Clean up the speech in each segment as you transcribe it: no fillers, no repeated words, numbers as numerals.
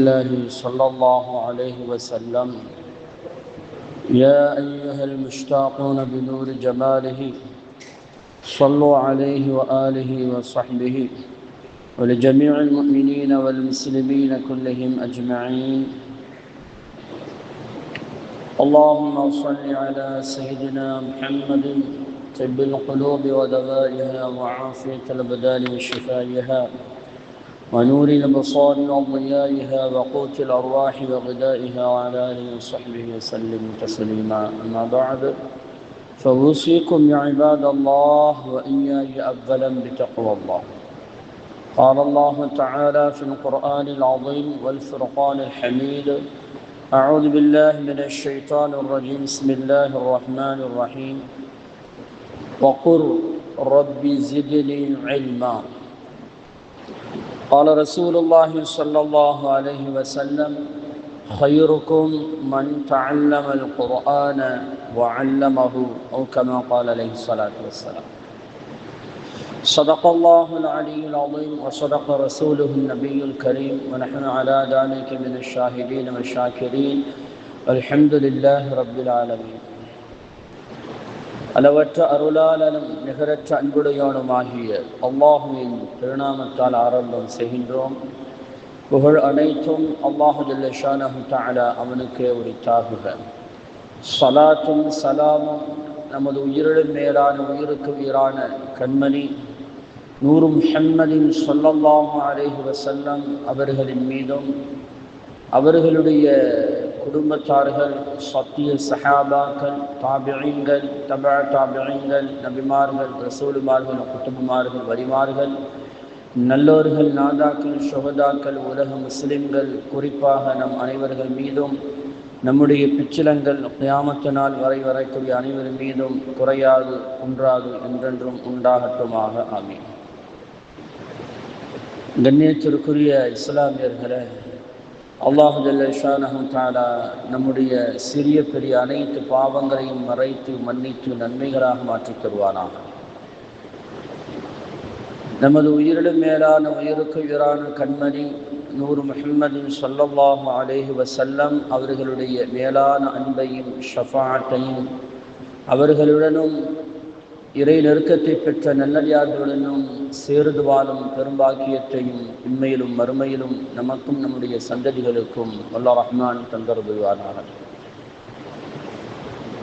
الله صلى الله عليه وسلم يا أيها المشتاقون بنور جماله صلوا عليه وآله وصحبه ولجميع المؤمنين والمسلمين كلهم أجمعين. اللهم صل على سيدنا محمد طب القلوب ودوائها وعافية الأبدان وشفائها ونور الأبصار وضيائها وقوت الأرواح وغذائها وعلى آله وصحبه وسلم تسليما. أما بعد فأوصيكم يا عباد الله وإياي أولا بتقوى الله. قال الله تعالى في القرآن العظيم والفرقان الحميد: أعوذ بالله من الشيطان الرجيم. بسم الله الرحمن الرحيم. وقل رب زدني علما. قال رسول الله صلى الله عليه وسلم: خيركم من تعلم القرآن وعلمه، أو كما قال عليه الصلاة والسلام. صدق الله العلي العظيم وصدق رسوله النبي الكريم ونحن على ذلك من الشاهدين والشاكرين الحمد لله رب العالمين. அளவற்ற அருளாளனும் நிகரற்ற அன்புடையோனுமாகிய அல்லாஹுவின் திருநாமத்தால் ஆரம்பம் செய்கின்றோம். புகழ் அனைத்தும் அல்லாஹு ஜல்ல ஷானஹு தஆலா அவனுக்கே உரித்தாகுக. ஸலாத்தும் சலாமும் நமது உயிரிலும் மேலான உயிருக்கு உயிரான கண்மணி நூறு முஹம்மதின் ஸல்லல்லாஹு அலைஹி வஸல்லம் அவர்களின் மீதும் அவர்களுடைய குடும்பத்தார்கள், சத்திய சஹாபாக்கள், தாபிஈன்கள், தபா தாபிஈன்கள், நபிமார்கள், ரசூலுமார்கள், குத்துபுமார்கள், வலிமார்கள், நல்லோர்கள், நாதாக்கள், ஷுஹதாக்கள், உலக முஸ்லிம்கள், குறிப்பாக நம் அனைவர்கள் மீதும் நம்முடைய பிச்சிலங்கள் கியாமத்து நாள் வரை வரக்கூடிய அனைவர் மீதும் குறையாது குன்றாது என்றென்றும் உண்டாகட்டுமாக. ஆமீன். கண்ணியத்திற்குரிய இஸ்லாமியர்களே, அல்லாஹு ஜல்ல ஷானஹு தஆலா நம்முடைய சிறிய பெரிய அனைத்து பாவங்களையும் மறைத்து மன்னித்து நன்மைகளாக மாற்றித் தருவானாக. நமது உயிரிலும் மேலான உயிருக்கு உயிரான கண்மணி நூறு முஹம்மதின் ஸல்லல்லாஹு அலைஹி வஸல்லம் அவர்களுடைய மேலான அன்பையும் ஷஃபாஅத்தையும் அவர்களுடனும் இறை நெருக்கத்தை பெற்ற நல்லடியார்களுடனும் சேர்ந்து வாழும் பெரும்பாக்கியத்தையும் இன்மையிலும் மறுமையிலும் நமக்கும் நம்முடைய சந்ததிகளுக்கும் அல்லாஹ் ரஹ்மான் தந்தருள்வானாக.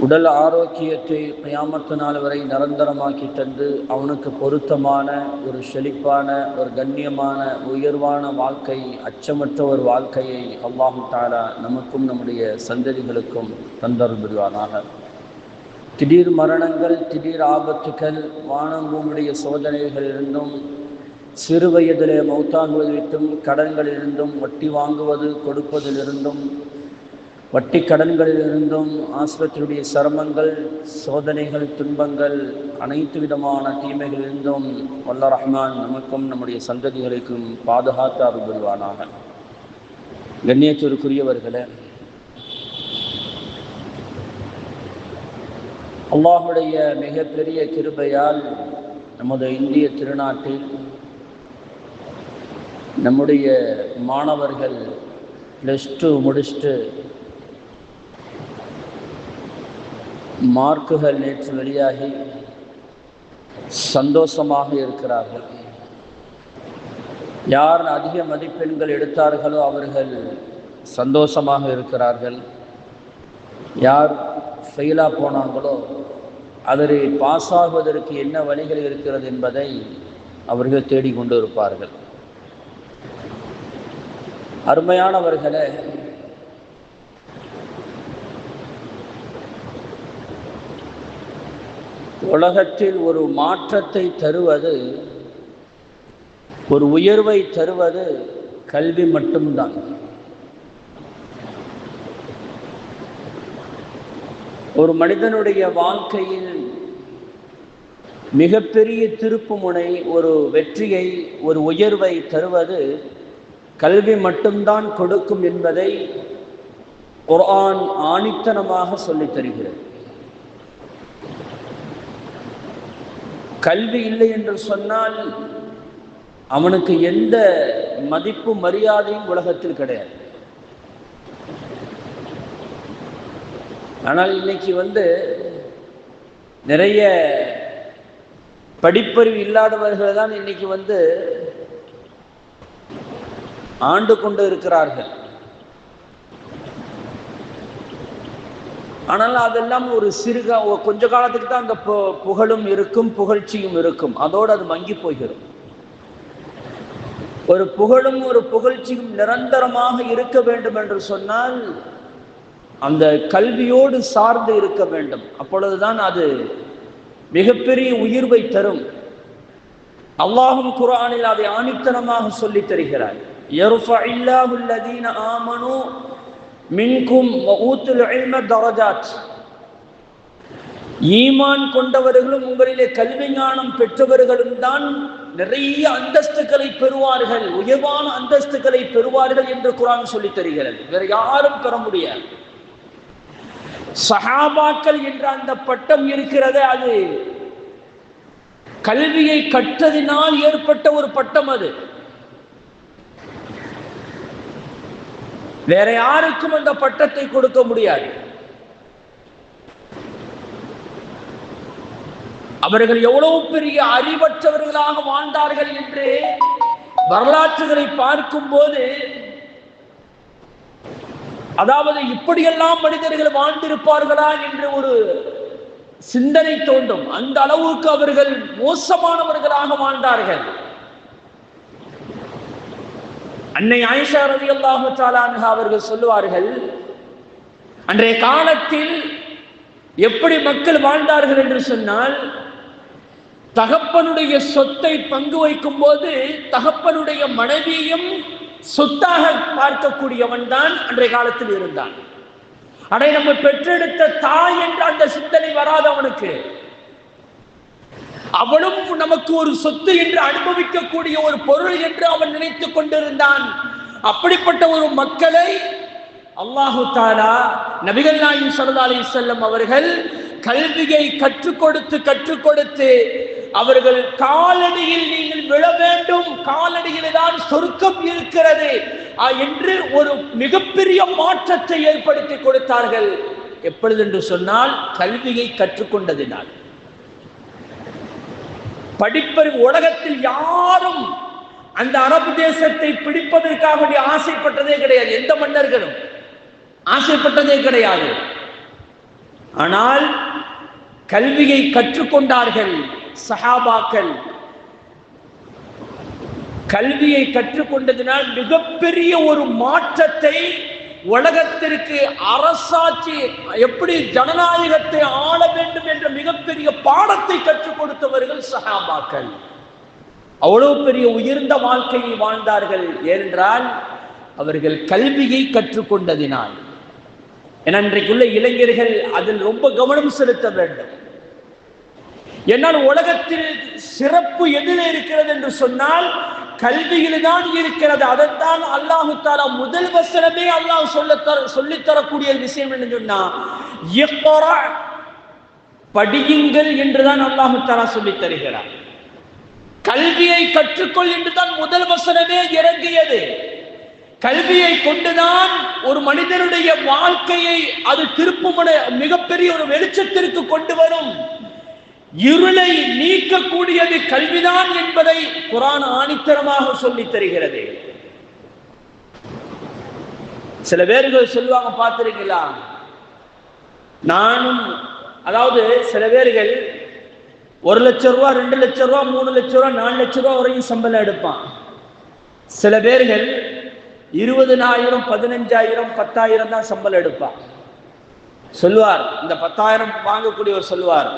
உடல் ஆரோக்கியத்தை கியாமத்து நாள் வரை நிரந்தரமாக்கி தந்து அவனுக்கு பொருத்தமான ஒரு செழிப்பான ஒரு கண்ணியமான உயர்வான வாழ்க்கை, அச்சமற்ற ஒரு வாழ்க்கையை அல்லாஹு தஆலா நமக்கும் நம்முடைய சந்ததிகளுக்கும் தந்தருள்வானாக. திடீர் மரணங்கள், திடீர் ஆபத்துக்கள், வானம் பூமியுடைய சோதனைகளிலிருந்தும், சிறு வயதிலே மௌத்தாகுவதிலிருந்தும், கடன்களிலிருந்தும், வட்டி வாங்குவது கொடுப்பதிலிருந்தும், வட்டி கடன்களிலிருந்தும், ஆஸ்பத்திரியுடைய சிரமங்கள், சோதனைகள், துன்பங்கள், அனைத்து விதமான தீமைகளிலிருந்தும் வல்ல ரஹ்மான் நமக்கும் நம்முடைய சந்ததிகளுக்கும் பாதுகாத்து அருள் புரிவானாக. கண்ணியத்திற்குரியவர்களே, அல்லாஹுடைய மிகப்பெரிய கிருபையால் நமது இந்திய திருநாட்டில் நம்முடைய மாணவர்கள் +2 முடிச்சுட்டு மார்க்குகள் நேற்று வெளியாகி சந்தோஷமாக இருக்கிறார்கள். யார் அதிக மதிப்பெண்கள் எடுத்தார்களோ அவர்கள் சந்தோஷமாக இருக்கிறார்கள். யார் ஃபெயிலாக போனாங்களோ அதில் பாஸ் ஆகுவதற்கு என்ன வழிகள் இருக்கிறது என்பதை அவர்கள் தேடிக்கொண்டு இருப்பார்கள். அருமையானவர்களே, உலகத்தில் ஒரு மாற்றத்தை தருவது, ஒரு உயர்வை தருவது கல்வி மட்டும்தான். ஒரு மனிதனுடைய வாழ்க்கையில் மிகப்பெரிய திருப்புமுனை, ஒரு வெற்றியை, ஒரு உயர்வை தருவது கல்வி மட்டும்தான் கொடுக்கும் என்பதை குர்ஆன் ஆணித்தனமாக சொல்லித் தருகிறது. கல்வி இல்லை என்று சொன்னால் அவனுக்கு எந்த மதிப்பு மரியாதையும் உலகத்தில் கிடையாது. ஆனால் இன்னைக்கு நிறைய படிப்பறிவு இல்லாதவர்கள் தான் இன்னைக்கு ஆண்டு கொண்டு இருக்கிறார்கள். ஆனால் அதெல்லாம் ஒரு கொஞ்ச காலத்துக்கு தான் அந்த புகழும் இருக்கும், புகழ்ச்சியும் இருக்கும். அதோடு அது மங்கி போகிறது. ஒரு புகழும் ஒரு புகழ்ச்சியும் நிரந்தரமாக இருக்க வேண்டும் என்று சொன்னால் அந்த கல்வியோடு சார்ந்து இருக்க வேண்டும். அப்பொழுதுதான் அது மிகப்பெரிய உயர்வை தரும். அல்லாஹும் குர்ஆனில் அதை ஆணித்தனமாக சொல்லித் தருகிறார். யர்ஃபஇல்லாஹு அல்லதீன ஆமனூ மின்கும் வ ஊத்துல் இல்ம தரஜாத். ஈமான் கொண்டவர்களும் உங்களிலே கல்வி ஞானம் பெற்றவர்களும் தான் நிறைய அந்தஸ்துகளை பெறுவார்கள், உயர்வான அந்தஸ்துகளை பெறுவார்கள் என்று குர்ஆன் சொல்லித் தருகிறது. வேற யாரும் பெற முடியாது. சஹாபாக்கள் என்ற அந்த பட்டம் இருக்கிறது, அது கல்வியை கற்றதினால் ஏற்பட்ட ஒரு பட்டம். அது வேற யாருக்கும் அந்த பட்டத்தை கொடுக்க முடியாது. அவர்கள் எவ்வளவு பெரிய அறிவற்றவர்களாக வாழ்ந்தார்கள் என்று வரலாற்றுகளை பார்க்கும் போது, அதாவது இப்படியெல்லாம் மனிதர்கள் வாழ்ந்திருப்பார்களா என்று ஒரு சிந்தனை தோன்றும். அந்த அளவுக்கு அவர்கள் மோசமானவர்களாக வாழ்ந்தார்கள். அன்னை ஆயிஷா ரலியல்லாஹு தஆலா அன்ஹா அவர்கள் சொல்லுவார்கள், அன்றைய காலத்தில் எப்படி மக்கள் வாழ்ந்தார்கள் என்று சொன்னால், தகப்பனுடைய சொத்தை பங்கு வைக்கும் போது தகப்பனுடைய மனைவியும் சொத்தாக பார்க்கக்கூடியவன் தான் அன்றைய காலத்தில் இருந்தான். அதை நம்ம பெற்றெடுத்த தாய் என்ற அந்த சிந்தனை வராது அவனுக்கு. அவளும் நமக்கு ஒரு சொத்து என்று அனுபவிக்கக்கூடிய ஒரு பொருள் என்று அவன் நினைத்துக் கொண்டிருந்தான். அப்படிப்பட்ட ஒரு மக்களை அல்லாஹு தஆலா நபிகள் நாயகம் ஸல்லல்லாஹு அலைஹி வஸல்லம் அவர்கள் கல்வியை கற்றுக் கொடுத்து அவர்கள் காலடியில் நீங்கள் விழ வேண்டும், காலடியில் தான் சொர்க்கம் இருக்கிறது என்று ஒரு மிகப்பெரிய மாற்றத்தை ஏற்படுத்தி கொடுத்தார்கள். எப்பொழுது என்று சொன்னால், கல்வியை கற்றுக்கொண்டதினால். படிப்பறிவு உலகத்தில் யாரும் அந்த அரபு தேசத்தை பிடிப்பதற்காக ஆசைப்பட்டதே கிடையாது. எந்த மன்னர்களும் ஆசைப்பட்டதே கிடையாது. ஆனால் கல்வியை கற்றுக்கொண்டார்கள் சஹாபாக்கள். கல்வியை கற்றுக்கொண்டதினால் மிகப்பெரிய ஒரு மாற்றத்தை, உலகத்திற்கு அரசாட்சி எப்படி ஜனநாயகத்தை ஆள வேண்டும் என்ற மிகப்பெரிய பாடத்தை கற்றுக் கொடுத்தவர்கள் சஹாபாக்கள். அவ்வளவு பெரிய உயர்ந்த வாழ்க்கையை வாழ்ந்தார்கள். ஏனென்றால் அவர்கள் கல்வியை கற்றுக்கொண்டதினால். இன்றைக்குள்ள இளைஞர்கள் அதில் ரொம்ப கவனம் செலுத்த வேண்டும். என்னால் உலகத்தில் சிறப்பு எதில் இருக்கிறது என்று சொன்னால் கல்வியில் தான் இருக்கிறது. அதைத்தான் அல்லாஹு தஆலா முதல் வசனமே அல்லாஹ் சொல்லித்தரக்கூடிய விஷயம் என்று சொன்னா, இக்ரா, படியுங்கள் என்றுதான் அல்லாஹு தஆலா சொல்லித் தருகிறார். கல்வியை கற்றுக்கொள் என்றுதான் முதல் வசனமே இறங்கியது. கல்வியை கொண்டுதான் ஒரு மனிதனுடைய வாழ்க்கையை அது திருப்பும், மிகப்பெரிய ஒரு வெளிச்சத்திற்கு கொண்டு வரும். இருளை நீக்கக்கூடியது கல்விதான் என்பதை குர்ஆன் ஆணித்தரமாக சொல்லித் தருகிறது. சில பேர்கள் சொல்லுவாங்க, பார்த்திருக்கீங்களா? நானும், அதாவது சில பேர்கள் 1 லட்சம் ரூபா, 2 லட்சம் ரூபா, 3 லட்சம் ரூபா, 4 லட்சம் ரூபா வரையும் சம்பளம் எடுப்பான். சில பேர்கள் 20,000, 15,000, 10,000 தான் சம்பளம் எடுப்பான். சொல்லுவார், இந்த 10,000 வாங்கக்கூடியவர் சொல்லுவார்,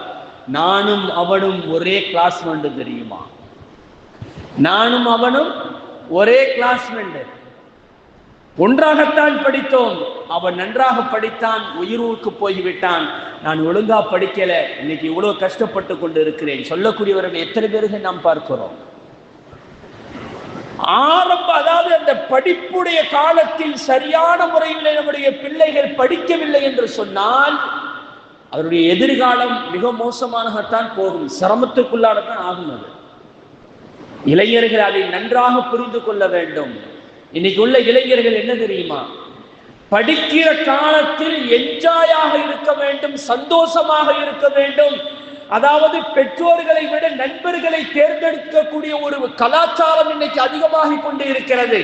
நானும் அவனும் ஒரே கிளாஸ்மெண்ட் தெரியுமா? நானும் அவனும் ஒரே கிளாஸ்மெண்ட், ஒன்றாகத்தான் படித்தோம். அவன் நன்றாக படித்தான், உயர்வுக்கு போய்விட்டான். நான் ஒழுங்கா படிக்கல, இன்னைக்கு இவ்வளவு கஷ்டப்பட்டு கொண்டு இருக்கிறேன் சொல்லக்கூடியவர்கள் எத்தனை பேர்கள் நாம் பார்க்கிறோம். அதாவது அந்த படிப்புடைய காலத்தில் சரியான முறையில் நம்முடைய பிள்ளைகள் படிக்கவில்லை என்று சொன்னால் அவருடைய எதிர்காலம் மிக மோசமானதான் போகும், சிரமத்துக்குள்ளானதான் ஆகும். அது இளைஞர்கள் அதை நன்றாக புரிந்து கொள்ள வேண்டும். இன்னைக்கு உள்ள இளைஞர்கள் என்ன தெரியுமா, படிக்கிற காலத்தில் என்ஜாயாக இருக்க வேண்டும், சந்தோஷமாக இருக்க வேண்டும். அதாவது பெற்றோர்களை விட நண்பர்களை தேர்ந்தெடுக்கக்கூடிய ஒரு கலாச்சாரம் இன்னைக்கு அதிகமாகி கொண்டு இருக்கிறது.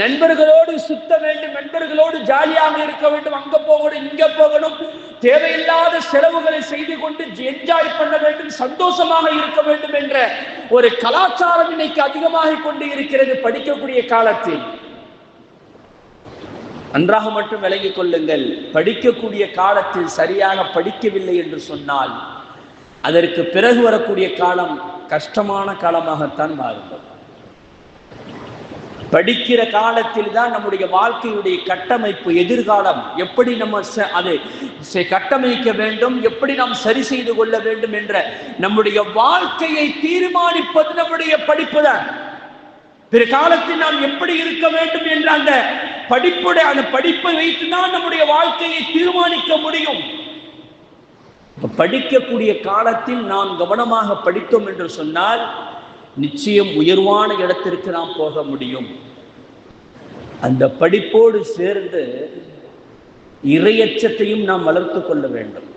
நண்பர்களோடு சுத்த வேண்டும், நண்பர்களோடு ஜாலியாக இருக்க வேண்டும், அங்க போகணும் இங்க போகணும், தேவையில்லாத செலவுகளை செய்து கொண்டு என்ஜாய் பண்ண வேண்டும், சந்தோஷமாக இருக்க வேண்டும் என்ற ஒரு கலாச்சாரம் இன்னைக்கு அதிகமாகி கொண்டு இருக்கிறது படிக்கக்கூடிய காலத்தில். நன்றாக மட்டும் விளங்கிக் கொள்ளுங்கள், படிக்கக்கூடிய காலத்தில் சரியாக படிக்கவில்லை என்று சொன்னால் அதற்கு பிறகு வரக்கூடிய காலம் கஷ்டமான காலமாகத்தான் மாறும். படிக்கிற காலத்தில் தான் நம்முடைய வாழ்க்கையுடைய கட்டமைப்பு, எதிர்காலம் எப்படி நம்ம அதை கட்டமைக்க வேண்டும், எப்படி நாம் சரி செய்து கொள்ள வேண்டும் என்ற நம்முடைய வாழ்க்கையை தீர்மானிப்பது நம்முடைய படிப்பு தான். பிற காலத்தில் நாம் எப்படி இருக்க வேண்டும் என்ற அந்த படிப்பை வைத்துதான் நம்முடைய வாழ்க்கையை தீர்மானிக்க முடியும். படிக்கக்கூடிய காலத்தில் நாம் கவனமாக படித்தோம் என்று சொன்னால் நிச்சயம் உயர்வான இடத்திற்கு நாம் போக முடியும். அந்த படிப்போடு சேர்ந்து இறையச்சத்தையும் நாம் வளர்த்து கொள்ள வேண்டும்.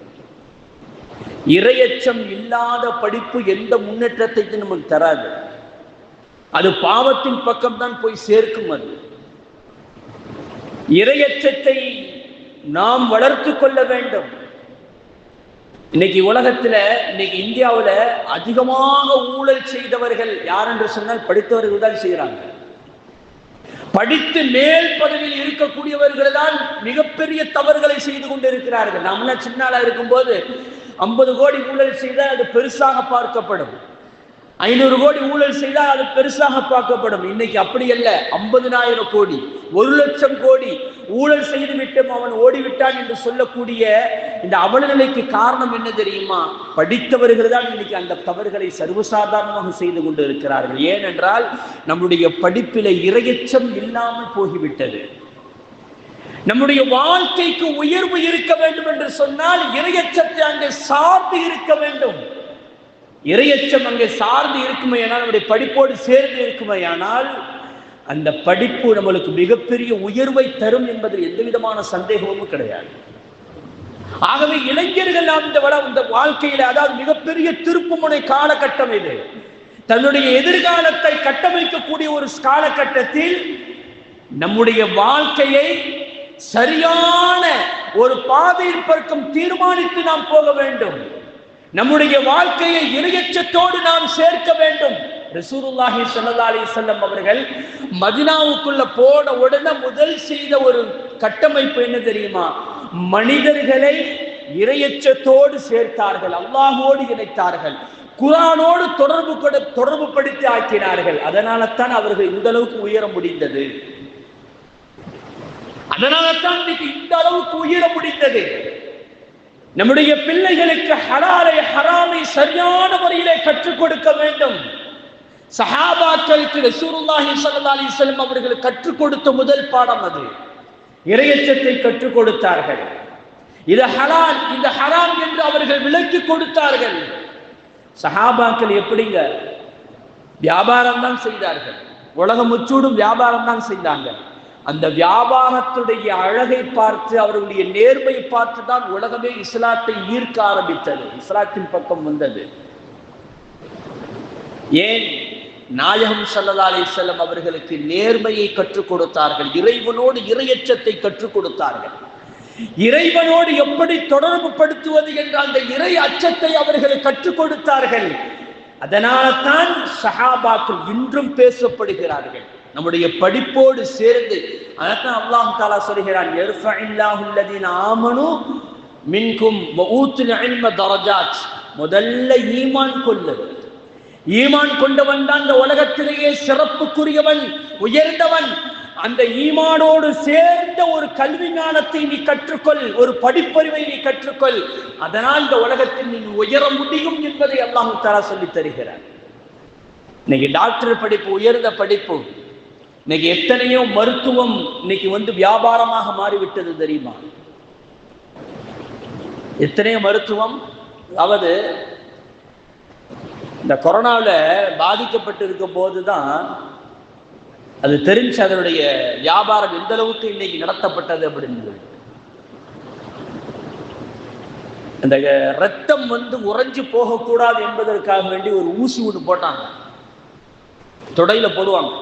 இறையச்சம் இல்லாத படிப்பு எந்த முன்னேற்றத்தையும் நமக்கு தராது. அது பாவத்தின் பக்கம் தான் போய் சேர்க்கும். அது இறையச்சத்தை நாம் வளர்த்து கொள்ள வேண்டும். இன்னைக்கு உலகத்துல, இன்னைக்கு இந்தியாவில் அதிகமாக ஊழல் செய்தவர்கள் யார் என்று சொன்னால் படித்தவர்கள் தான் செய்யறாங்க. படித்து மேல் பதவியில் இருக்கக்கூடியவர்கள் தான் மிகப்பெரிய தவறுகளை செய்து கொண்டிருக்கிறார்கள். நம்மள சின்னால இருக்கும்போது 50 கோடி ஊழல் செய்தால் அது பெருசாக பார்க்கப்படும், 500 கோடி ஊழல் செய்தால் அது பெருசாக பார்க்கப்படும். இன்னைக்கு அப்படி அல்ல, 50,000 கோடி 1,00,000 கோடி ஊழல் செய்து விட்டு அவன் ஓடிவிட்டான் என்று சொல்லக்கூடிய இந்த அவலநிலைக்கு காரணம் என்ன தெரியுமா? படித்தவர்கள் தான் இன்னைக்கு அந்த தவறுகளை சர்வசாதாரணமாக செய்து கொண்டு இருக்கிறார்கள். ஏனென்றால் நம்முடைய படிப்பில இறையச்சம் இல்லாமல் போய்விட்டது. நம்முடைய வாழ்க்கைக்கு உயர்வு இருக்க வேண்டும் என்று சொன்னால் இறையச்சத்தை அங்கே சார்ந்து இருக்க வேண்டும். இறையச்சம் அங்கே சார்ந்து இருக்குமையானால், நம்முடைய படிப்போடு சேர்ந்து இருக்குமையானால் அந்த படிப்பு நம்மளுக்கு மிகப்பெரிய உயர்வை தரும் என்பதில் எந்த விதமான சந்தேகமும் கிடையாது. ஆகவே இளைஞர்கள் நாம் இந்த வாழ்க்கையில, அதாவது மிகப்பெரிய திருப்புமுனை காலகட்டம் இது. தன்னுடைய எதிர்காலத்தை கட்டமைக்கக்கூடிய ஒரு காலகட்டத்தில் நம்முடைய வாழ்க்கையை சரியான ஒரு பாதையில் பறக்கும் தீர்மானித்து நாம் போக வேண்டும். நம்முடைய வாழ்க்கையை இறையச்சத்தோடு நாம் சேர்க்க வேண்டும். ரசூலுல்லாஹி ஸல்லல்லாஹு அலைஹி வஸல்லம் அவர்கள் மதீனாவுக்குள்ள போன உடனே முதல் செய்த ஒரு கட்டமைப்பு என்ன தெரியுமா? மனிதர்களை இறையச்சத்தோடு சேர்த்தார்கள், அல்லாஹ்வோடு இணைத்தார்கள், குர்ஆனோடு தொடர்பு படுத்தி ஆக்கினார்கள். அதனால தான் அவர்கள் இந்த அளவுக்கு உயர முடிந்தது. அதனால தான் இந்த அளவுக்கு உயர முடிந்தது. நம்முடைய பிள்ளைகளுக்கு ஹலாலை ஹராமை சரியான முறையிலே கற்றுக் கொடுக்க வேண்டும். சஹாபாக்களுக்கு ரசூலுல்லாஹி ஸல்லல்லாஹு அலைஹி வஸல்லம் அவர்கள் கற்றுக் கொடுத்த முதல் பாடம் அது. இறையச்சத்தை கற்றுக் கொடுத்தார்கள். இது ஹலால், இது ஹராம் என்று அவர்கள் விளக்கி கொடுத்தார்கள். சஹாபாக்கள் எப்படிங்க? வியாபாரம் தான் செய்தார்கள், உலகம் முச்சூடும் வியாபாரம் தான் செய்தாங்க. அந்த வியாபாரத்துடைய அழகை பார்த்து, அவர்களுடைய நேர்மை பார்த்து தான் உலகமே இஸ்லாத்தை ஈர்க்க ஆரம்பித்தது, இஸ்லாத்தின் பக்கம் வந்தது. ஏன்? நாயகம் ஸல்லல்லாஹு அலைஹி வஸல்லம் அவர்களுக்கு நேர்மையை கற்றுக் கொடுத்தார்கள், இறைவனோடு இறையச்சத்தை கற்றுக் கொடுத்தார்கள், இறைவனோடு எப்படி தொடர்பு படுத்துவது என்ற அந்த இறை அச்சத்தை அவர்கள் கற்றுக் கொடுத்தார்கள். அதனால தான் சஹாபாக்கள் இன்றும் பேசப்படுகிறார்கள் நம்முடைய படிப்போடு சேர்ந்து. அதான் அல்லாஹ் தஆலா சொல்கிறான், யர்ஃபஇல்லாஹு அல்லதீன ஆமனு மின்கும் வ ஊத்துல் இல்ம தரஜாத். முதல்ல ஈமான் கொள்ளுது. ஈமான் கொண்டவன் தான் இந்த உலகத்திலேயே சிறப்புக்குரியவன், உயர்ந்தவன். அந்த ஈமானோடு சேர்ந்த ஒரு கல்வி ஞானத்தை நீ கற்றுக்கொள், ஒரு படிப்பறிவை நீ கற்றுக்கொள். அதனால் இந்த உலகத்தில் நீ உயர முடியும் என்பதை அல்லாஹ் தஆலா சொல்லி தருகிறார். இன்னைக்கு டாக்டர் படிப்பு உயர்ந்த படிப்பு. இன்னைக்கு எத்தனையோ மருத்துவம் இன்னைக்கு வியாபாரமாக மாறிவிட்டது தெரியுமா? எத்தனையோ மருத்துவம். அதாவது இந்த கொரோனாவில் பாதிக்கப்பட்டு இருக்கும் போதுதான் அது தெரிஞ்சு அதனுடைய வியாபாரம் எந்த அளவுக்கு இன்னைக்கு நடத்தப்பட்டது அப்படின்னு. அந்த ரத்தம் உறைஞ்சு போகக்கூடாது என்பதற்காக வேண்டி ஒரு ஊசி ஒன்று போட்டாங்க, தொடையில போடுவாங்க.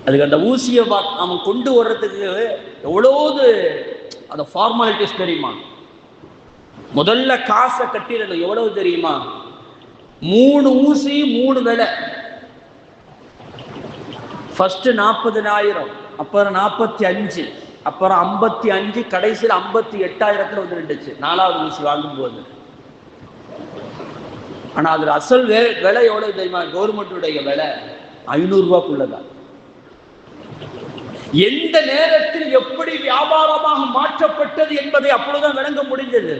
அதுக்கு அந்த ஊசியை அவன் கொண்டு வர்றதுக்கு எவ்வளவு அந்த ஃபார்மாலிட்டிஸ் தெரியுமா? முதல்ல காசை கட்டிடல எவ்வளவு தெரியுமா? 3 ஊசி 3 விலை. ஃபர்ஸ்ட் 40,000, அப்புறம் 45, அப்புறம் 55, கடைசியில் 58,000 வந்துருந்துச்சு 4வது ஊசி வாங்கும் போது. ஆனா அதுல அசல் விலை எவ்வளவு தெரியுமா? கவர்மெண்டுடைய விலை 500 ரூபாய்க்குள்ளதான். எந்த நேரத்தில் எப்படி வியாபாரமாக மாற்றப்பட்டது என்பதை அப்பொழுதுதான் விளங்க முடிந்தது.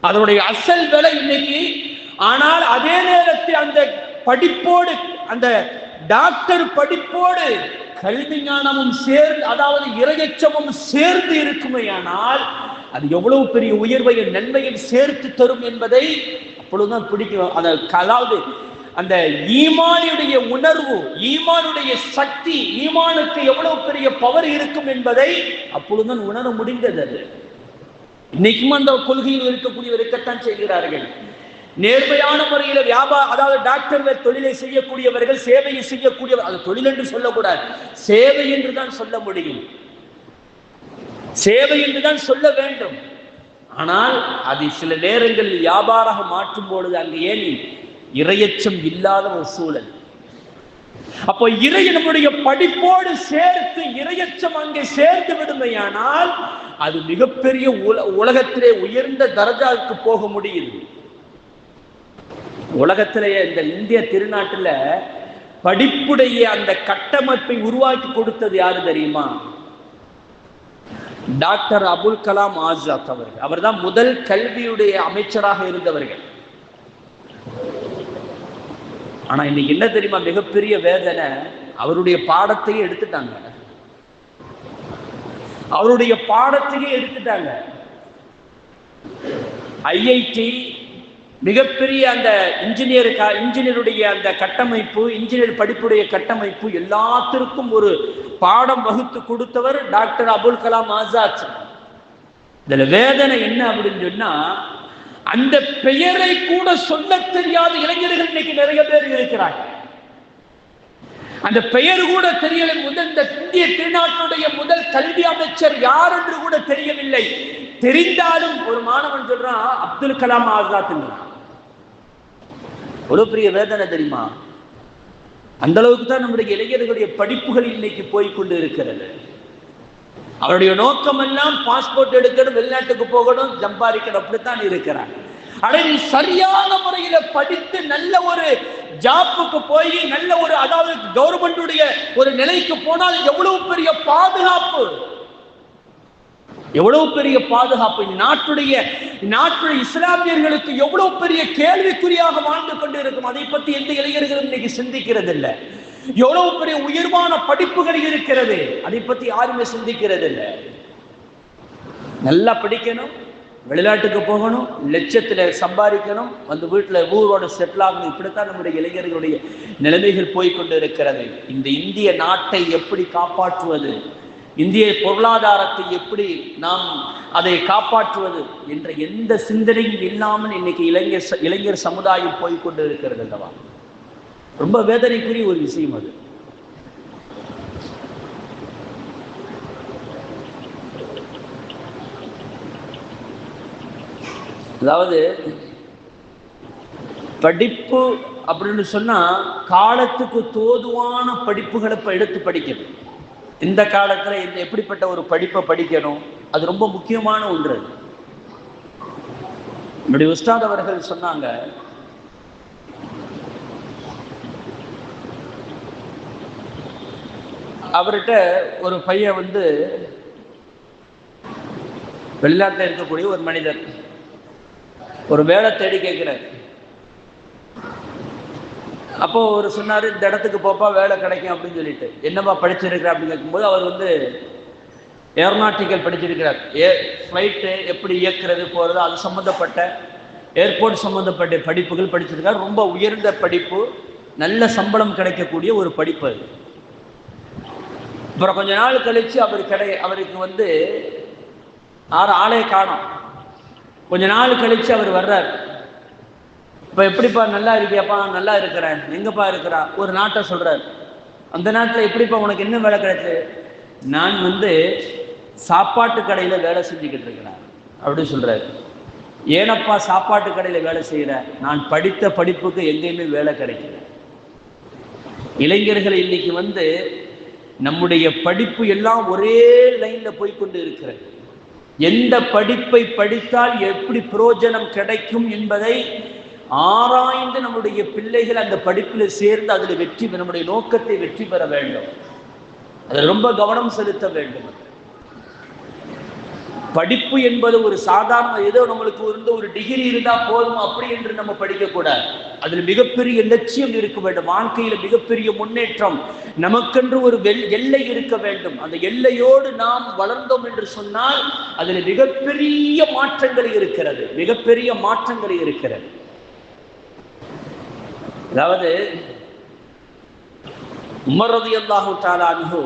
அதனுடைய அசல் விலை இன்னைக்கு. ஆனால் அதே நேரத்தில் அந்த படிப்போடு, அந்த டாக்டர் படிப்போடு கல்வி ஞானமும் சேர்ந்து, அதாவது இறையச்சமும் சேர்ந்து இருக்குமையானால் அது எவ்வளவு பெரிய உயர்வையும் நன்மையும் சேர்த்து தரும் என்பதை அப்பொழுதுதான் பிடிக்கும். அதாவது அந்த ஈமானுடைய உணர்வு, ஈமானுடைய சக்தி, ஈமானுக்கு எவ்வளவு பெரிய பவர் இருக்கும் என்பதை அப்பொழுதுதான் உணர முடிந்தது. அது இன்னைக்கும் அந்த கொள்கையில் இருக்கக்கூடியவர் இருக்கத்தான் செய்கிறார்கள். நேர்மையான முறையில் அதாவது டாக்டர்கள் தொழிலை செய்யக்கூடியவர்கள், சேவையை செய்யக்கூடியவர், அது தொழில் என்று சொல்லக்கூடாது, சேவை என்று தான் சொல்ல முடியும், சேவை என்று தான் சொல்ல வேண்டும். ஆனால் அது சில நேரங்களில் வியாபாரம் மாற்றும் பொழுது அங்கு ஏன் இறையச்சம் இல்லாத ஒரு சூழல். அப்போ நம்முடைய படிப்போடு சேர்த்து இறையச்சம் அங்கே சேர்ந்து விடுமையானால் அது மிகப்பெரிய உலகத்திலே உயர்ந்த தரஜாவுக்கு போக முடியுது. உலகத்திலேயே இந்த இந்திய திருநாட்டில் படிப்புடைய அந்த கட்டமைப்பை உருவாக்கி கொடுத்தது யாரு தெரியுமா? டாக்டர் அபுல் கலாம் ஆசாத் அவர்கள். அவர் தான் முதல் கல்வியுடைய அமைச்சராக இருந்தவர்கள். ஆனா இன்னைக்கு என்ன தெரியுமா மிகப்பெரிய வேதனை? அவருடைய பாடத்தையே எடுத்துட்டாங்க, அவருடைய பாடத்தையே எடுத்துட்டாங்க. ஐஐடி மிகப்பெரிய அந்த இன்ஜினியருடைய அந்த கட்டமைப்பு, இன்ஜினியர் படிப்புடைய கட்டமைப்பு எல்லாத்திற்கும் ஒரு பாடம் வகுத்து கொடுத்தவர் டாக்டர் அபுல் கலாம் ஆசாத். இதுல வேதனை என்ன அப்படின்னு சொன்னா, அந்த பெயரை கூட சொல்ல தெரியாத இளைஞர்கள் இன்னைக்கு நிறைய பேர் இருக்கிறாங்க. அந்த பெயர் கூட தெரியல. இந்த இந்திய திருநாட்டுடைய முதல் கல்வி அமைச்சர் யார் என்று கூட தெரியவில்லை. தெரிந்தாலும் ஒரு மாணவன் சொல்றான் அப்துல் கலாம் ஆசாத். எவ்வளவு பெரிய வேதனை தெரியுமா? அந்த அளவுக்கு தான் நம்முடைய இளைஞர்களுடைய படிப்புகள் இன்னைக்கு போய்கொண்டு இருக்கிறது. அவருடைய நோக்கம் எல்லாம் பாஸ்போர்ட் எடுக்கணும், வெளிநாட்டுக்கு போகணும், சம்பாதிக்கணும், அப்படித்தான் இருக்கிறாங்க. ஆனால் சரியான முறையில படித்து நல்ல ஒரு ஜாப்புக்கு போய் நல்ல ஒரு, அதாவது கவர்மெண்டுடைய ஒரு நிலைக்கு போனால் எவ்வளவு பெரிய பாதுகாப்பு, எவ்வளவு பெரிய பாதுகாப்பு. நாட்டுடைய இஸ்லாமியர்களுக்கு எவ்வளவு பெரிய கேள்விக்குறியாக வாழ்ந்து கொண்டு இருக்கும். அதை பற்றி எந்த இளைஞர்களும் இன்னைக்கு சிந்திக்கிறது இல்லை. எவ்வளவு பெரிய உயர்வான படிப்புகள் இருக்கிறது, அதை பத்தி யாருமே சிந்திக்கிறது இல்லை. நல்லா படிக்கணும், வெளிநாட்டுக்கு போகணும், லட்சத்துல சம்பாதிக்கணும், வீட்டுல ஊரோட செட்டில் ஆகணும். இப்படித்தான் நம்முடைய இளைஞர்களுடைய நிலைமைகள் போய்கொண்டு இருக்கிறது. இந்த இந்திய நாட்டை எப்படி காப்பாற்றுவது, இந்திய பொருளாதாரத்தை எப்படி நாம் அதை காப்பாற்றுவது என்ற எந்த சிந்தனையும் இல்லாமல் இன்னைக்கு இளைஞர் சமுதாயம் போய்கொண்டு இருக்கிறது அல்லவா? ரொம்ப வேதனைக்குரிய ஒரு விஷயம் அது. அதாவது படிப்பு அப்படின்னு சொன்னா காலத்துக்கு தோதுவான படிப்புகளை எடுத்து படிக்கணும். இந்த காலத்துல எப்படிப்பட்ட ஒரு படிப்பை படிக்கணும், அது ரொம்ப முக்கியமான ஒன்று. நம்முடைய உஸ்தாத் அவர்கள் சொன்னாங்க, அவர்கிட்ட ஒரு பையன் வெளிநாட்டில் இருக்கக்கூடிய ஒரு மனிதர் ஒரு வேலை தேடி கேட்கிறார். அப்போ ஒரு சொன்னாரு, இந்த இடத்துக்கு போப்பா வேலை கிடைக்கும் அப்படின்னு சொல்லிட்டு. என்னப்பா படிச்சிருக்கிற அப்படின்னு கேட்கும்போது அவர் ஏரோநாட்டிக்கல் படிச்சிருக்கிறார். ஃப்ளைட்டு எப்படி இயக்குறது போகிறது அது சம்மந்தப்பட்ட ஏர்போர்ட் சம்மந்தப்பட்ட படிப்புகள் படிச்சிருக்கார். ரொம்ப உயர்ந்த படிப்பு. நல்ல சம்பளம் கிடைக்கக்கூடிய ஒரு படிப்பு அது. அப்புறம் கொஞ்ச நாள் கழிச்சு அவருக்கு ஆளே காணோம். கொஞ்ச நாள் கழிச்சு அவர் வர்றார். இப்போ எப்படிப்பா, நல்லா இருக்கியாப்பா? நல்லா இருக்கிறேன். எங்கப்பா இருக்கிறா? ஒரு நாட்டை சொல்றார். அந்த நாட்டில் எப்படிப்பா, உனக்கு என்ன வேலை கிடைச்சு? நான் சாப்பாட்டு கடையில் வேலை செஞ்சுக்கிட்டு இருக்கிறேன் அப்படின்னு சொல்றாரு. ஏனப்பா சாப்பாட்டு கடையில் வேலை செய்கிறேன்? நான் படித்த படிப்புக்கு எங்கேயுமே வேலை கிடைக்கல. இளைஞர்கள் இன்னைக்கு நம்முடைய படிப்பு எல்லாம் ஒரே லைன்ல போய்கொண்டு இருக்கிறது. எந்த படிப்பை படித்தால் எப்படி பிரயோஜனம் கிடைக்கும் என்பதை ஆராய்ந்து நம்முடைய பிள்ளைகள் அந்த படிப்பில் சேர்ந்து அதில் நம்முடைய நோக்கத்தை வெற்றி பெற வேண்டும். அதில் ரொம்ப கவனம் செலுத்த வேண்டும். படிப்பு என்பது ஒரு சாதாரண ஏதோ நம்மளுக்கு ஒரு டிகிரி இருந்தா போதும் அப்படி என்று நம்ம படிக்கக்கூடாது. அதில் மிகப்பெரிய லட்சியம் இருக்க வேண்டும். வாழ்க்கையில மிகப்பெரிய முன்னேற்றம், நமக்கென்று ஒரு எல்லை இருக்க வேண்டும். அந்த எல்லையோடு நாம் வளர்ந்தோம் என்று சொன்னால் அதில் மிகப்பெரிய மாற்றங்கள் இருக்கிறது. மிகப்பெரிய மாற்றங்கள் இருக்கிறது. அதாவது உமர் ரலியல்லாஹு தஆலா அன்ஹு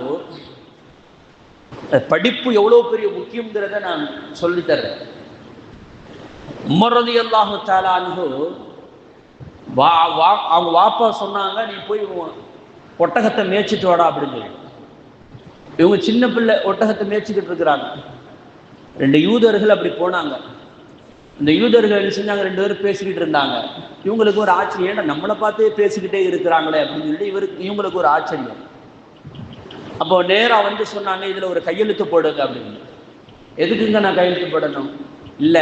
படிப்பு எவ்வளவு பெரிய முக்கியங்கிறத நான் சொல்லி தர்றேன். உமர் ரலியல்லாஹு தஆலா அன்ஹு அவங்க வாப்பா சொன்னாங்க, நீ போய் ஒட்டகத்தை மேய்ச்சிட்டு வாடா அப்படின்னு சொல்லி. இவங்க சின்ன பிள்ளை ஒட்டகத்தை மேய்ச்சிக்கிட்டு இருக்கிறாங்க. 2 யூதர்கள் அப்படி போனாங்க. இந்த யூதர்கள் என்ன செஞ்சாங்க, 2 பேரும் பேசிக்கிட்டு இருந்தாங்க. இவங்களுக்கு ஒரு ஆச்சரியம், ஏன்னா நம்மளை பார்த்தே பேசிக்கிட்டே இருக்கிறாங்களே அப்படின்னு சொல்லி இவங்களுக்கு ஒரு ஆச்சரியம். அப்போ நேரா சொன்னாங்க, இதுல ஒரு கையெழுத்து போடுங்க அப்படின்னு. எதுக்குங்க நான் கையெழுத்து போடணும்? இல்ல,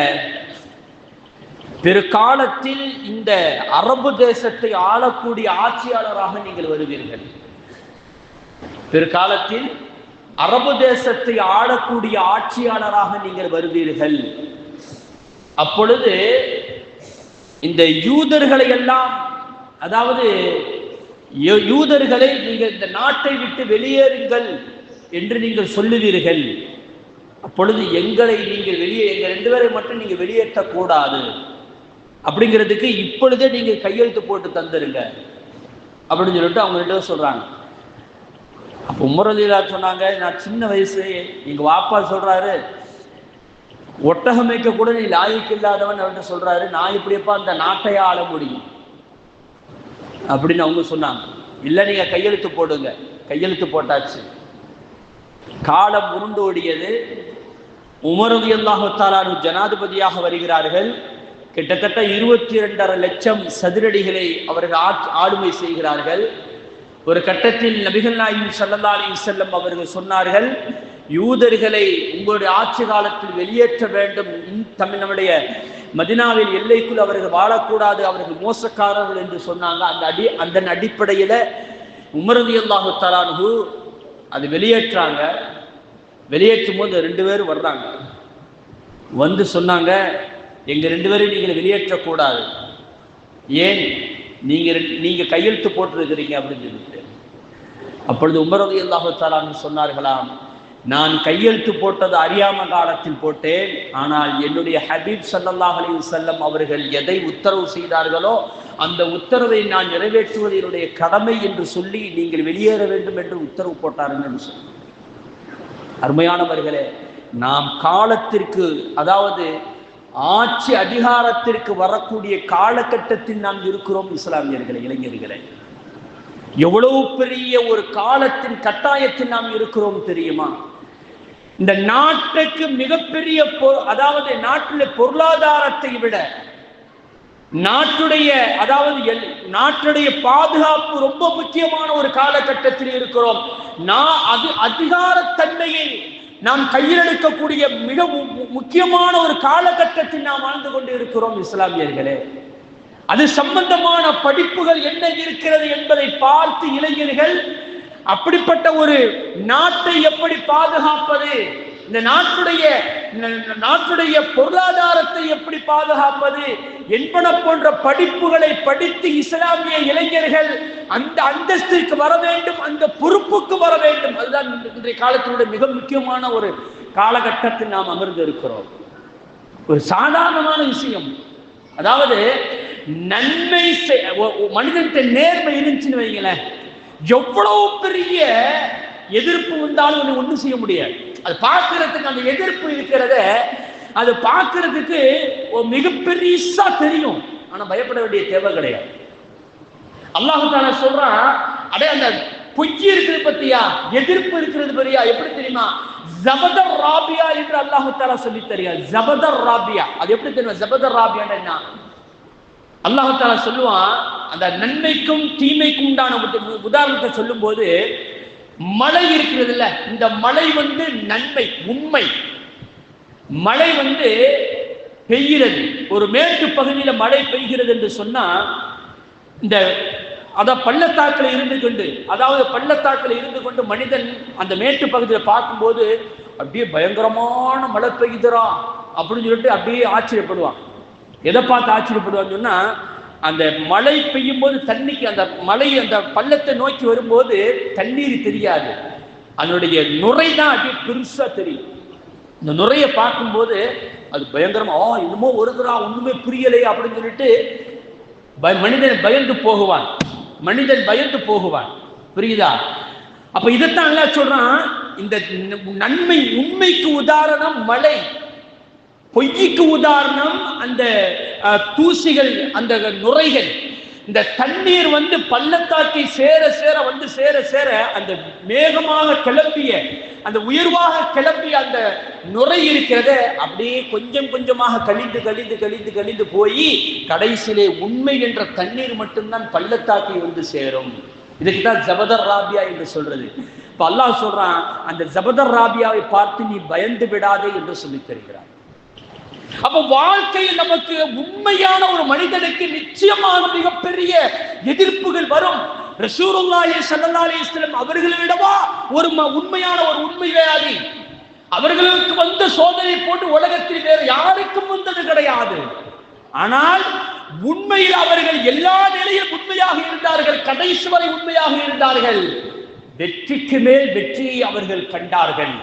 பிற்காலத்தில் இந்த அரபு தேசத்தை ஆளக்கூடிய ஆட்சியாளராக நீங்கள் வருவீர்கள். பிற்காலத்தில் அரபு தேசத்தை ஆளக்கூடிய ஆட்சியாளராக நீங்கள் வருவீர்கள். அப்பொழுது இந்த யூதர்களை எல்லாம், அதாவது யூதர்களை நீங்கள் இந்த நாட்டை விட்டு வெளியேறுங்கள் என்று நீங்கள் சொல்லுவீர்கள். அப்பொழுது எங்களை நீங்கள் எங்க 2 பேரை மட்டும் நீங்க வெளியேற்றக்கூடாது அப்படிங்கிறதுக்கு இப்பொழுதே நீங்க கையெழுத்து போட்டு தந்துருங்க அப்படின்னு சொல்லிட்டு அவங்க 2 பேரும் சொல்றாங்க. அப்போ உமர் ரலியல்லாஹு சொன்னாங்க, நான் சின்ன வயசு, எங்க வாப்பா சொல்றாரு ஒட்டகம் மேய்க்க கூட நீ லாய்க்கு இல்லாதவன் அப்படின்னு சொல்றாரு, நான் இப்படியப்பா அந்த நாட்டையே ஆள முடியும் அப்படின்னு அவங்க சொன்னாங்க. இல்லை, நீங்க கையெழுத்து போடுங்க. கையெழுத்து போட்டாச்சு. காலம் உருண்டு ஓடியது. உமர் ரலியல்லாஹு தஆலா ஜனாதிபதியாக வருகிறார்கள். கிட்டத்தட்ட 22.5 லட்சம் சதுரடிகளை அவர்கள் ஆளுமை செய்கிறார்கள். ஒரு கட்டத்தில் நபிகள் நாயகம் ஸல்லல்லாஹு அலைஹி வஸல்லம் அவர்கள் சொன்னார்கள், யூதர்களை உங்களுடைய ஆட்சி காலத்தில் வெளியேற்ற வேண்டும். நம்முடைய மதினாவில் எல்லைக்குள் அவர்கள் வாழக்கூடாது, அவர்கள் மோசக்காரர்கள் என்று சொன்னாங்க. அந்த அடிப்படையில உமர் ரலியல்லாஹு தஆலா அன்ஹு அது வெளியேற்றாங்க. வெளியேற்றும் போது 2 பேரும் வர்றாங்க. சொன்னாங்க, எங்க 2 பேரும் நீங்கள் வெளியேற்றக்கூடாது. ஏன்? நீங்க கையெழுத்து போட்டிருக்கிறீங்க அப்படின்னு சொல்லிட்டு. அப்பொழுது உமர் ரலியல்லாஹு தஆலா அன்ஹு சொன்னார்களாம், நான் கையெழுத்து போட்டது அறியாம காலத்தில் போட்டேன். ஆனால் என்னுடைய ஹபீப் ஸல்லல்லாஹு அலைஹி வஸல்லம் அவர்கள் எதை உத்தரவு செய்தார்களோ அந்த உத்தரவை நான் நிறைவேற்றுவது என்னுடைய கடமை என்று சொல்லி நீங்கள் வெளியேற வேண்டும் என்று உத்தரவு போட்டார்கள் என்று சொன்னார். அருமையானவர்களே, நாம் காலத்திற்கு, அதாவது ஆட்சி அதிகாரத்திற்கு வரக்கூடிய காலகட்டத்தில் நாம் இருக்கிறோம். இஸ்லாமியர்களை, இளைஞர்களை, எவ்வளவு பெரிய ஒரு காலத்தின் கட்டாயத்தில் நாம் இருக்கிறோம் தெரியுமா? இந்த நாட்டுக்கு மிகப்பெரிய, அதாவது நாட்டில் பொருளாதாரத்தை விட நாட்டுடைய பாதுகாப்பு ரொம்ப முக்கியமான ஒரு காலகட்டத்தில் இருக்கிறோம். அதிகாரத்தன்மையை நாம் கையிலெடுக்கக்கூடிய மிக முக்கியமான ஒரு காலகட்டத்தில் நாம் வாழ்ந்து கொண்டு இருக்கிறோம். இஸ்லாமியர்களே, அது சம்பந்தமான படிப்புகள் என்ன இருக்கிறது என்பதை பார்த்து இளைஞர்கள் அப்படிப்பட்ட ஒரு நாட்டை எப்படி பாதுகாப்பது, இந்த நாட்டுடைய பொருளாதாரத்தை எப்படி பாதுகாப்பது என்பன போன்ற படிப்புகளை படித்து இஸ்லாமிய இளைஞர்கள் அந்த அந்தஸ்திற்கு வர வேண்டும், அந்த பொறுப்புக்கு வர வேண்டும். அதுதான் இன்றைய காலத்தினுடைய மிக முக்கியமான ஒரு காலகட்டத்தில் நாம் அமர்ந்து இருக்கிறோம். ஒரு சாதாரணமான விஷயம். அதாவது நன்மை மனிதன்கிட்ட நேர்மை இருந்துச்சுன்னு வைங்களேன், எவ்வளவு பெரிய எதிர்ப்பு வந்தாலும் ஒன்றும் செய்ய முடியாது. அது பார்க்கறதுக்கு அந்த எதிர்ப்பு இருக்கிறத அது பார்க்கறதுக்கு மிகப்பெரிசா தெரியும், ஆனா பயப்பட வேண்டிய தேவை கிடையாது. அல்லாஹ் தஆலா சொல்றான், அடே அந்த பொய் இருக்கிறது பத்தியா, எதிர்ப்பு இருக்கிறது பத்தியா, எப்படி தெரியுமா? ஜபதர் ராபியா என்று அல்லாஹ் தஆலா சொல்லி தருகிறார். ஜபதர் ராபியா, அது எப்படி தெரியுமா? ஜபதர் ராபியா என்ன? அல்லாஹ் தஆலா சொல்லுவான், அந்த நன்மைக்கும் தீமைக்கும் உண்டான உதாரணத்தை சொல்லும் போது, மழை இருக்கிறது இல்ல, இந்த மழை நன்மை, உண்மை. மழை பெய்கிறது, ஒரு மேற்கு பகுதியில மழை பெய்கிறது என்று சொன்னா, இந்த பள்ளத்தாக்கில் இருந்து கொண்டு, அதாவது பள்ளத்தாக்கில் இருந்து கொண்டு மனிதன் அந்த மேட்டு பகுதியில் பார்க்கும்போது அப்படியே பயங்கரமான மழை பெய்யுதுரா அப்படின்னு சொல்லிட்டு அப்படியே ஆச்சரியப்படுவான். எதை பார்த்து ஆச்சரியப்படுவான்னு சொன்னா, அந்த மழை பெய்யும் போது தண்ணிக்கு அந்த மழை அந்த பள்ளத்தை நோக்கி வரும்போது தண்ணீர் தெரியாது, அதனுடைய நுரை தான் அப்படியே பெருசா தெரியும். இந்த நுரையை பார்க்கும்போது அது பயங்கரமா, இன்னுமோ வருதுரா, ஒண்ணுமே புரியலை அப்படின்னு சொல்லிட்டு மனிதன் பயந்து போகுவான், மனிதன் பயந்து போகுவான். புரியுதா? அப்ப இதைத்தான் அல்லாஹ் சொல்றான், இந்த நன்மை உண்மைக்கு உதாரணம் மழை, பொய்க்கு உதாரணம் அந்த தூசிகள், அந்த நுரைகள். இந்த தண்ணீர் பள்ளத்தாக்கை சேர சேர சேர சேர அந்த மேகமாக கிளம்பிய, அந்த உயர்வாக கிளம்பிய அந்த நுரை இருக்கிறத அப்படியே கொஞ்சம் கொஞ்சமாக கழிந்து கழிந்து கழிந்து கழிந்து போய் கடைசியிலே உண்மை என்ற தண்ணீர் மட்டும்தான் பள்ளத்தாக்கை சேரும். இதுக்குதான் ஜபதர் ராபியா என்று சொல்றது. இப்ப அல்லாஹ் சொல்றான், அந்த ஜபதர் ராபியாவை பார்த்து நீ பயந்து விடாதே என்று சொல்லி தருகிறார். அப்ப வாழ்க்கையில் நமக்கு உண்மையான ஒரு மனிதனுக்கு நிச்சயமான மிகப்பெரிய எதிர்ப்புகள் வரும். ரசூலுல்லாஹி ஸல்லல்லாஹு அலைஹி வஸல்லம் அவர்களை விடவா ஒரு உண்மையான ஒரு உண்மைவாதி, அவர்களுக்கு வந்த சோதனை போட்டு உலகத்தில் வேறு யாருக்கும் வந்தது கிடையாது. ஆனால் உண்மையில் அவர்கள் எல்லா நிலையிலும் உண்மையாக இருந்தார்கள், கடைசி வரை உண்மையாக இருந்தார்கள். வெற்றிக்கு மேல் வெற்றியை அவர்கள் கண்டார்கள்.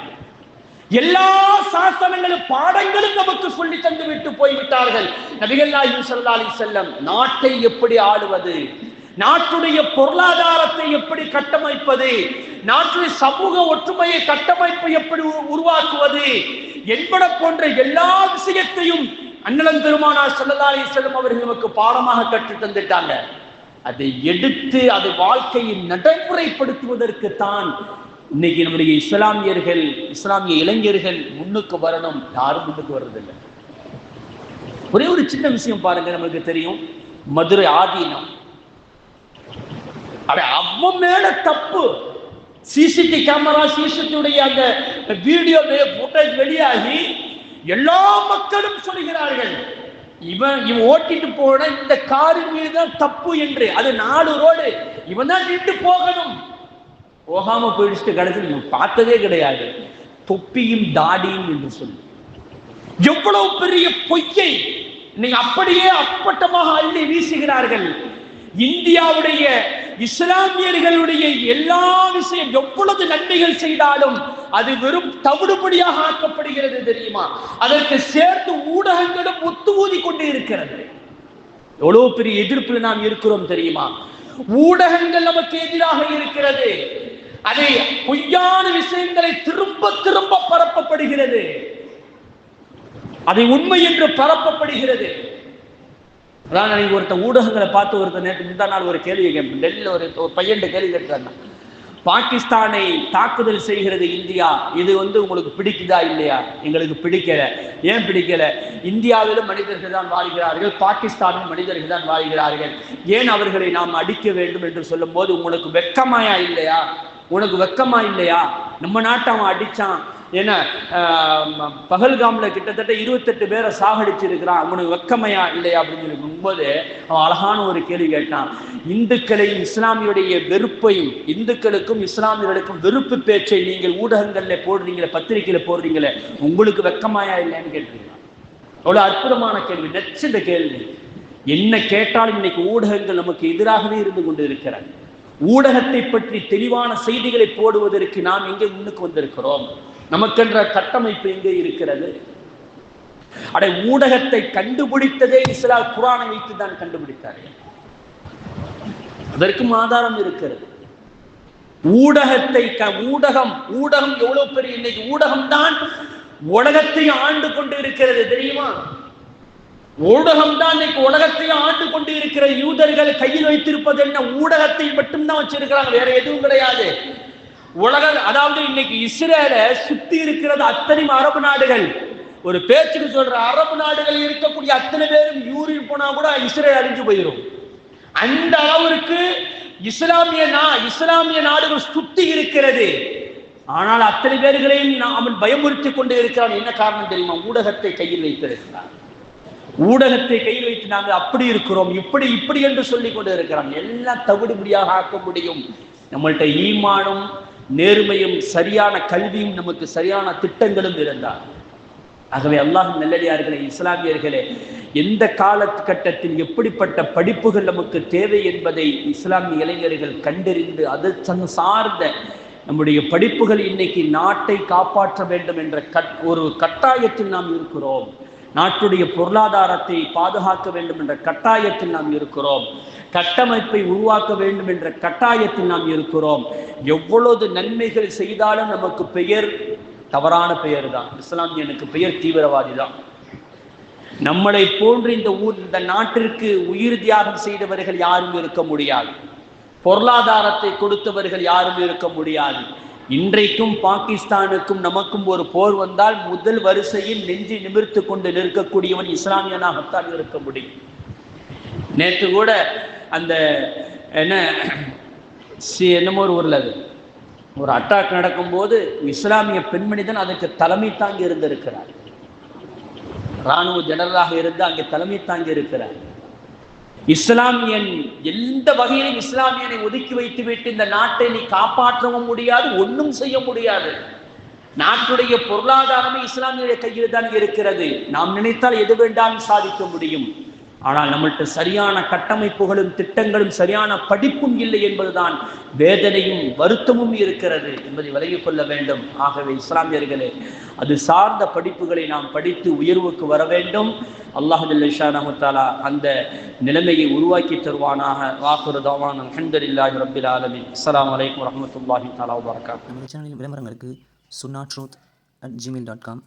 எல்லா சாசனங்களும் பாடங்களும் நமக்கு சொல்லி தந்து விட்டு போய்விட்டார்கள். நபிகள் நாயகம் ஸல்லல்லாஹு அலைஹி வஸல்லம் நாட்டை எப்படி ஆளுவது, நாட்டுடைய பொருளாதாரத்தை எப்படி கட்டமைப்பது, நாட்டுடைய சமூக ஒற்றுமையை கட்டமைப்பை எப்படி உருவாக்குவது என்பன போன்ற எல்லா விஷயத்தையும் அண்ணலம் பெருமானார் ஸல்லல்லாஹு அலைஹி வஸல்லம் அவர்கள் நமக்கு பாடமாக கற்று தந்துட்டாங்க. அதை எடுத்து அதை வாழ்க்கையை நடைமுறைப்படுத்துவதற்கு தான் இன்னைக்கு நம்முடைய இஸ்லாமியர்கள், இஸ்லாமிய இளைஞர்கள் முன்னுக்கு வரணும். யாரும் முன்னுக்கு வர்றதில்லை. ஒரே ஒரு சின்ன விஷயம் பாருங்க, நமக்கு தெரியும், மதுரை ஆதீனம், அவன் மேல தப்பு, சிசிடிவி கேமரா, சிசிடிவியுடைய அந்த வீடியோ ஃபுட்டேஜ் வெளியாகி எல்லா மக்களும் சொல்கிறார்கள், இவன் ஓட்டிட்டு போன இந்த காரின் மீது தான் தப்பு என்று. அது 4 ரோடு, இவன் தான் நின்று போகணும், போகாம போயிடுச்சு. கடைசியில் இவன் பார்த்ததே கிடையாது, தொப்பியும் தாடியும் என்று சொல்லி எவ்வளவு பெரிய பொய்யை நீங்க அப்படியே அப்பட்டமாக அள்ளி வீசுகிறார்கள். இந்தியாவுடைய இஸ்லாமியர்களுடைய எல்லா விஷயம் எவ்வளவு நன்மைகள் செய்தாலும் அது வெறும் தவிடுபடியாக ஆக்கப்படுகிறது தெரியுமா? அதற்கு சேர்த்து ஊடகங்களும் ஒத்து ஊதி கொண்டு இருக்கிறது. எவ்வளவு பெரிய எதிர்ப்பு நாம் இருக்கிறோம் தெரியுமா? ஊடகங்கள் நமக்கு எதிராக இருக்கிறது. அதை பொய்யான விஷயங்களை திரும்ப திரும்ப பரப்பப்படுகிறது, அதை உண்மை என்று பரப்பப்படுகிறது. அதான் ஒருத்த ஊடகங்களை பார்த்து ஒருத்தர் நேற்று முந்தா நாள் ஒரு கேள்வி கேட்பேன். டெல்லியில் ஒரு பையன் கேள்வி கேட்டாங்க, பாகிஸ்தானை தாக்குதல் செய்கிறது இந்தியா, இது உங்களுக்கு பிடிக்குதா இல்லையா? எங்களுக்கு பிடிக்கல. ஏன் பிடிக்கல? இந்தியாவிலும் மனிதர்கள் தான் வாழ்கிறார்கள், பாகிஸ்தானிலும் மனிதர்கள் தான் வாழ்கிறார்கள், ஏன் அவர்களை நாம் அடிக்க வேண்டும் என்று சொல்லும் போது உங்களுக்கு வெக்கமாயா இல்லையா? உனக்கு வெக்கமா இல்லையா? நம்ம நாட்டை அவன் அடிச்சான், ஏன்னா பகல்காம்ல கிட்டத்தட்ட 28 பேரை சாகடிச்சிருக்கிறான், அவனுக்கு வெக்கமையா இல்லையா அப்படின்னு சொல்லும்போது அவன் அழகான ஒரு கேள்வி கேட்டான். இந்துக்களையும் இஸ்லாமியுடைய வெறுப்பையும், இந்துக்களுக்கும் இஸ்லாமியர்களுக்கும் வெறுப்பு பேச்சை நீங்கள் ஊடகங்கள்ல போடுறீங்களே, பத்திரிகையில போடுறீங்களே, உங்களுக்கு வெக்கமாயா இல்லைன்னு கேட்டிருக்கான். அவ்வளவு அற்புதமான கேள்வி, நெச்சிந்த கேள்வி. என்ன கேட்டாலும் இன்னைக்கு ஊடகங்கள் நமக்கு எதிராகவே இருந்து கொண்டு இருக்கிறாங்க. ஊடகத்தை பற்றி தெளிவான செய்திகளை போடுவதற்கு நாம் எங்கே முன்னுக்கு வந்திருக்கிறோம்? நமக்கென்ற கட்டமைப்பு எங்கே இருக்கிறது? ஊடகத்தை கண்டுபிடித்ததே இஸ்லாம் குர்ஆனை வைத்து தான் கண்டுபிடித்தார். அதற்கும் ஆதாரம் இருக்கிறது. ஊடகம் எவ்வளவு பெரிய, இன்னைக்கு ஊடகம் தான் உலகத்தை ஆண்டு கொண்டு இருக்கிறது தெரியுமா? ஊடகம் தான் இன்னைக்கு உலகத்தை ஆண்டு கொண்டு இருக்கிற. யூதர்கள் கையில் வைத்திருப்பது என்ன? ஊடகத்தை மட்டும்தான் வச்சிருக்கிறாங்க, வேற எதுவும் கிடையாது. அதாவது இன்னைக்கு இஸ்ரேலை சுத்தி இருக்கிறது அத்தனை அரபு நாடுகள். ஒரு பேச்சுக்கு சொல்ற, அரபு நாடுகள் இருக்கக்கூடிய அத்தனை பேரும் யூரின் போனா கூட இஸ்ரேல் அழிஞ்சு போயிடும். அந்த அளவிற்கு இஸ்லாமிய நாடுகள் சுத்தி இருக்கிறது. ஆனால் அத்தனை பேர்களையும் அவன் பயமுறுத்தி கொண்டு இருக்கிறான். என்ன காரணம் தெரியுமா? ஊடகத்தை கையில் வைத்திருக்கிறான். ஊடகத்தை கையில் வைத்து நாங்கள் அப்படி இருக்கிறோம், இப்படி என்று சொல்லிக் கொண்டு இருக்கிறான். எல்லாம் தவிடுபடியாக ஆக்க முடியும். நம்மள்கிட்ட ஈமானும் நேர்மையும் சரியான கல்வியும் நமக்கு சரியான திட்டங்களும் இருந்தார். ஆகவே அல்லாஹ்வின் நல்லடியார்களே, இஸ்லாமியர்களே, எந்த காலகட்டத்தில் எப்படிப்பட்ட படிப்புகள் நமக்கு தேவை என்பதை இஸ்லாமிய இளைஞர்கள் கண்டறிந்து அது சார்ந்த நம்முடைய படிப்புகள் இன்னைக்கு நாட்டை காப்பாற்ற வேண்டும் என்ற ஒரு கட்டாயத்தில் நாம் இருக்கிறோம். நாட்டுடைய பொருளாதாரத்தை பாதுகாக்க வேண்டும் என்ற கட்டாயத்தில் நாம் இருக்கிறோம். கட்டமைப்பை உருவாக்க வேண்டும் என்ற கட்டாயத்தில் நாம் இருக்கிறோம். எவ்வளவு நன்மைகள் செய்தாலும் நமக்கு பெயர் தவறான பெயர் தான். இஸ்லாமியனுக்கு பெயர் தீவிரவாதி தான். நம்மளை போன்று இந்த நாட்டிற்கு உயிர் தியாகம் செய்தவர்கள் யாரும் இருக்க முடியாது. பொருளாதாரத்தை கொடுத்தவர்கள் யாரும் இருக்க முடியாது. இன்றைக்கும் பாகிஸ்தானுக்கும் நமக்கும் ஒரு போர் வந்தால் முதல் வரிசையில் நெஞ்சு நிமிர்த்து கொண்டு நிற்கக்கூடியவன் இஸ்லாமியனாகத்தான் இருக்க முடியும். நேற்று கூட அந்த என்னமோ ஒரு ஊர்ல ஒரு அட்டாக் நடக்கும்போது இஸ்லாமிய பெண்மணி தான் அதுக்கு தலைமை தாங்கி இருந்திருக்கிறார். இராணுவ ஜெனரலாக இருந்து அங்கே தலைமை தாங்கி இருக்கிறார். இஸ்லாமியன் எந்த வகையிலும் இஸ்லாமியனை ஒதுக்கி வைத்து விட்டு இந்த நாட்டை நீ காப்பாற்றவும் முடியாது, ஒன்றும் செய்ய முடியாது. நாட்டுடைய பொருளாதாரமே இஸ்லாமிய கையில் தான் இருக்கிறது. நாம் நினைத்தால் எது வேண்டாலும் சாதிக்க முடியும். ஆனால் நம்மள்கிட்ட சரியான கட்டமைப்புகளும் திட்டங்களும் சரியான படிப்பும் இல்லை என்பதுதான் வேதனையும் வருத்தமும் இருக்கிறது என்பதை விலகிக் கொள்ள வேண்டும். ஆகவே இஸ்லாமியர்களே, அது சார்ந்த படிப்புகளை நாம் படித்து உயர்வுக்கு வர வேண்டும். அல்லாஹ் ஜல்ல ஷானஹு தஆலா அந்த நிலைமையை உருவாக்கி தருவானாக. வாகிரு தஅவானா அல்ஹம்துலில்லாஹி ரப்பில் ஆலமீன். அஸ்ஸலாமு அலைக்கும் வரஹ்மத்துல்லாஹி தஆலா வபரகாத்துஹு. நம்ம சேனலின் விளம்பரங்களுக்கு sunnaatruth@gmail.com